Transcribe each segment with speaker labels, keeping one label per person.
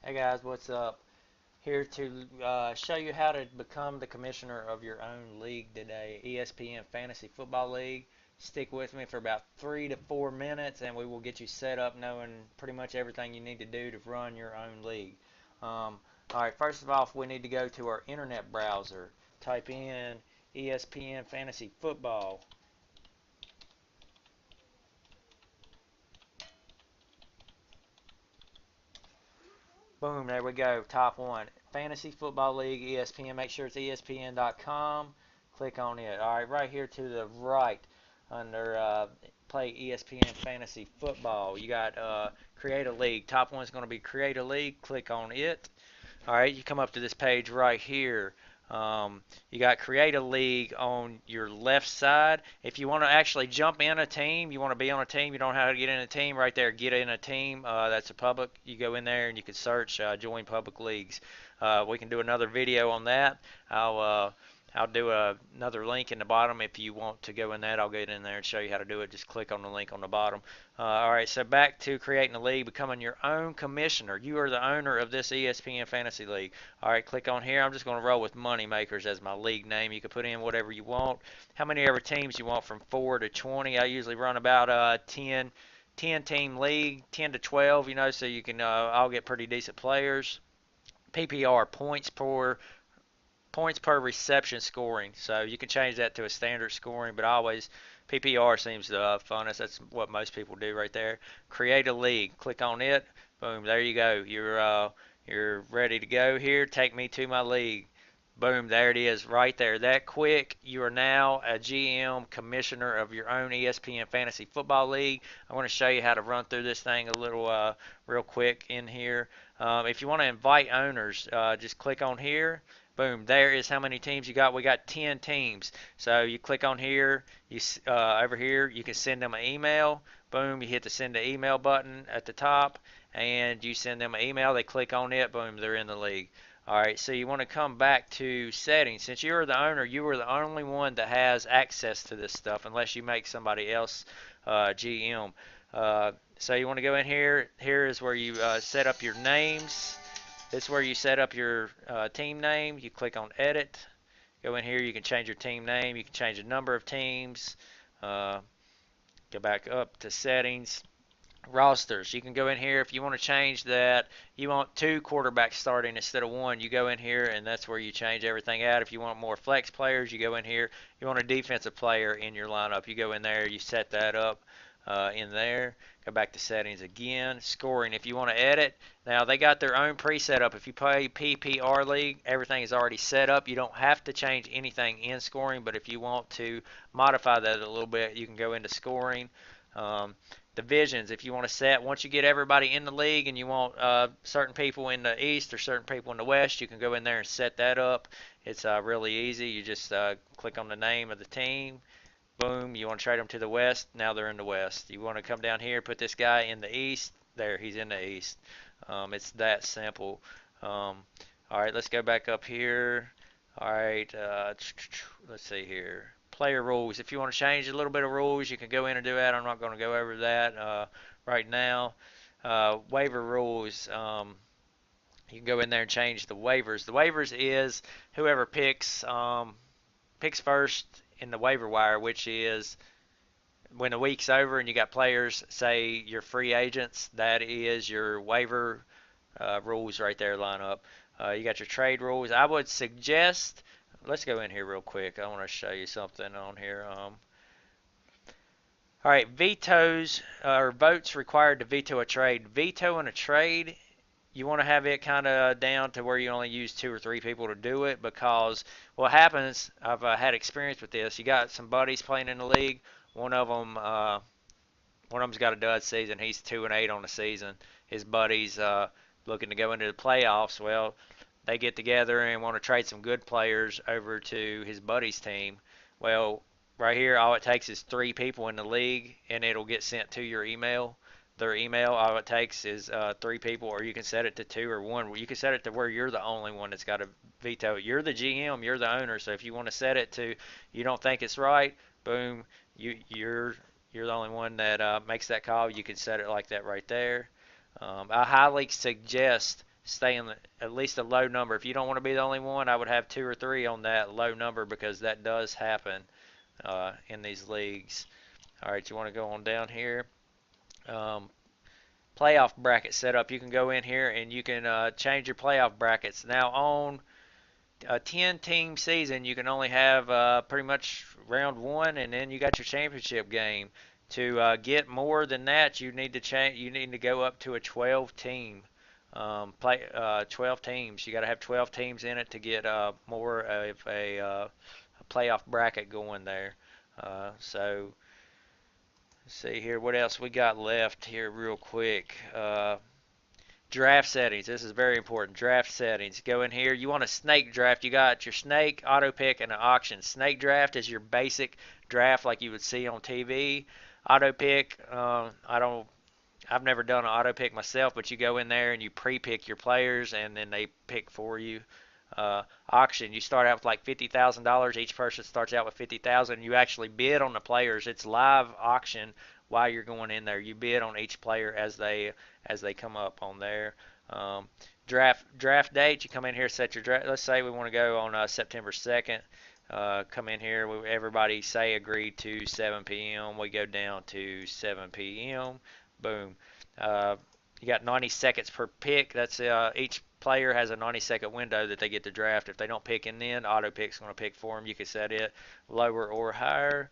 Speaker 1: Hey guys, what's up? Here to show you how to become the commissioner of your own league today, ESPN Fantasy Football League. Stick with me for about 3 to 4 minutes and we will get you set up knowing pretty much everything you need to do to run your own league. Alright, first of all, we need to go to our internet browser. Type in ESPN Fantasy Football. Boom, there we go. Top one. Fantasy Football League, ESPN. Make sure it's ESPN.com. Click on it. All right, right here to the right under Play ESPN Fantasy Football. You got Create a League. Top one's going to be Create a League. Click on it. All right, you come up to this page right here. You got Create a League on your left side. If you want to actually jump in a team, you want to be on a team, you don't know how to get in a team, right there, get in a team. That's a public. You go in there and you can search join public leagues. We can do another video on that. I'll do another link in the bottom if you want to go in that. I'll get in there and show you how to do it. Just click on the link on the bottom. All right, so back to creating a league, becoming your own commissioner. You are the owner of this ESPN Fantasy League. All right, click on here. I'm just going to roll with Money Makers as my league name. You can put in whatever you want. How many ever teams you want from 4 to 20. I usually run about 10 team league, 10 to 12, so you can all get pretty decent players. PPR, points per reception scoring. So you can change that to a standard scoring, but always PPR seems the funnest. That's what most people do right there. Create a league. Click on it. Boom. There you go. You're ready to go here. Take me to my league. Boom, there it is right there. That quick, you are now a GM, commissioner of your own ESPN Fantasy Football League. I want to show you how to run through this thing a little real quick in here. If you want to invite owners, just click on here. Boom, there is how many teams you got. We got 10 teams. So you click on here, over here, you can send them an email. Boom, you hit the send an email button at the top, and you send them an email. They click on it. Boom, they're in the league. All right, so you want to come back to settings. Since you're the owner, you are the only one that has access to this stuff unless you make somebody else GM. So you want to go in here. Here is where you set up your names. This is where you set up your team name. You click on edit. Go in here. You can change your team name. You can change the number of teams. Go back up to settings. Rosters. You can go in here if you want to change that. You want 2 quarterbacks starting instead of 1. You go in here and that's where you change everything out. If you want more flex players, you go in here. You want a defensive player in your lineup. You go in there. You set that up in there. Go back to settings again. Scoring. If you want to edit, now they got their own preset up. If you play PPR League, everything is already set up. You don't have to change anything in scoring, but if you want to modify that a little bit, you can go into scoring. Divisions, if you want to set, once you get everybody in the league and you want certain people in the East or certain people in the West, you can go in there and set that up. It's really easy. You just click on the name of the team. Boom, you want to trade them to the West. Now they're in the West. You want to come down here, put this guy in the East. There, he's in the East. It's that simple. All right, let's go back up here. All right, let's see here. Player rules. If you want to change a little bit of rules, you can go in and do that. I'm not going to go over that right now. Waiver rules. You can go in there and change the waivers. The waivers is whoever picks first in the waiver wire, which is when the week's over and you got players, say your free agents, that is your waiver rules right there line up. You got your trade rules. I would suggest, let's go in here real quick. I want to show you something on here. All right, vetoes or votes required to veto a trade. Vetoing a trade, you want to have it kind of down to where you only use 2 or 3 people to do it, because what happens, I've had experience with this. You got some buddies playing in the league. One of them's got a dud season. He's 2-8 on the season. His buddies looking to go into the playoffs. Well, they get together and want to trade some good players over to his buddy's team. Well, right here, all it takes is 3 people in the league, and it'll get sent to your email. Their email, all it takes is 3 people, or you can set it to 2 or 1. You can set it to where you're the only one that's got to veto. You're the GM, you're the owner, so if you want to set it to you don't think it's right, boom, you're the only one that makes that call. You can set it like that right there. I highly suggest stay in at least a low number. If you don't want to be the only one, I would have 2 or 3 on that low number because that does happen in these leagues. All right, you want to go on down here. Um, Playoff bracket setup. You can go in here and you can change your playoff brackets. Now on a 10-team season, you can only have pretty much round one, and then you got your championship game. To get more than that, you need to change. You need to go up to a 12-team. 12 teams. You got to have 12 teams in it to get more of a playoff bracket going there. So let's see here. What else we got left here, real quick? Draft settings. This is very important. Draft settings. Go in here. You want a snake draft. You got your snake, auto pick, and an auction. Snake draft is your basic draft like you would see on TV. Auto pick. I don't. I've never done an auto pick myself, but you go in there and you pre-pick your players, and then they pick for you. Auction. You start out with like $50,000. Each person starts out with 50,000. You actually bid on the players. It's live auction while you're going in there. You bid on each player as they come up on there. Um, draft date. You come in here, set your draft. Let's say we want to go on September 2nd. Come in here. Everybody say agree to 7 p.m. We go down to 7 p.m. Boom. You got 90 seconds per pick. That's each player has a 90-second window that they get to draft. If they don't pick in then, auto pick's going to pick for them. You can set it lower or higher.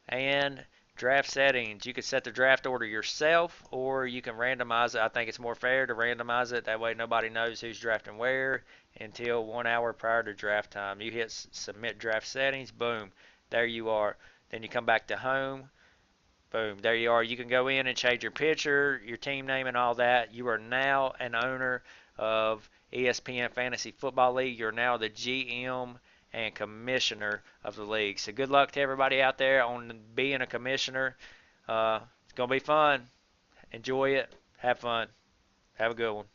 Speaker 1: And draft settings. You can set the draft order yourself, or you can randomize it. I think it's more fair to randomize it. That way nobody knows who's drafting where until 1 hour prior to draft time. You hit submit draft settings. Boom. There you are. Then you come back to home. Boom, there you are. You can go in and change your picture, your team name, and all that. You are now an owner of ESPN Fantasy Football League. You're now the GM and commissioner of the league. So good luck to everybody out there on being a commissioner. It's going to be fun. Enjoy it. Have fun. Have a good one.